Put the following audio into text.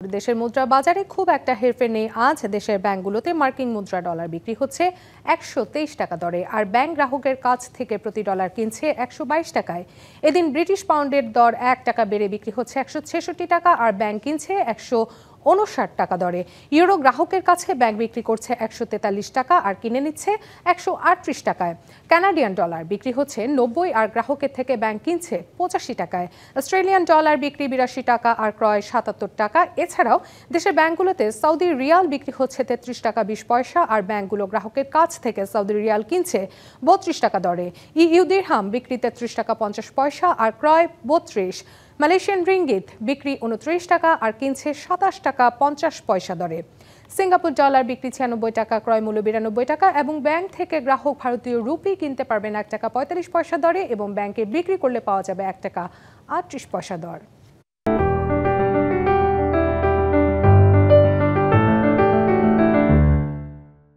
দেশের মুদ্রা বাজারে খুব একটা হেরফের নেই। আজ দেশের ব্যাংকগুলোতে মার্কিন মুদ্রা ডলার বিক্রি হচ্ছে 123 টাকা দরে, আর ব্যাংক গ্রাহকের কাছ থেকে প্রতি ডলার কিনছে 122 টাকায়। এদিন ব্রিটিশ পাউন্ডের দর 1 টাকা বেড়ে বিক্রি হচ্ছে 166 টাকা, আর ব্যাংক কিনছে 159 টাকা দরে। ইউরো গ্রাহকের কাছে ব্যাংক বিক্রি করছে 143 টাকা আর কিনে নিচ্ছে 138 টাকায়। কানাডিয়ান ডলার বিক্রি হচ্ছে 90, আর গ্রাহকের থেকে ব্যাংক কিনছে 85 টাকায়। অস্ট্রেলিয়ান ডলার বিক্রি 82 টাকা আর ক্রয় 77 টাকা। এছাড়াও দেশের ব্যাংকগুলোতে সৌদি রিয়াল বিক্রি হচ্ছে 33 টাকা 20 পয়সা, আর ব্যাংকগুলো গ্রাহকের কাছ থেকে সৌদি রিয়াল কিনছে 32 টাকা দরে। ইউ দিরহাম বিক্রি 33 টাকা 50 পয়সা আর ক্রয় 32। মালয়েশিয়ান রিঙ্গিত বিক্রি 29 টাকা আর কিনছে 27 টাকা 50 পয়সা দরে। সিঙ্গাপুর ডলার বিক্রি 96 টাকা, ক্রয় মূল্য 92 টাকা, এবং ব্যাংক থেকে গ্রাহক ভারতীয় রুপি কিনতে পারবেন 1 টাকা 45 পয়সা দরে, এবং ব্যাংকে বিক্রি করলে পাওয়া যাবে 1 টাকা 38 পয়সা দর।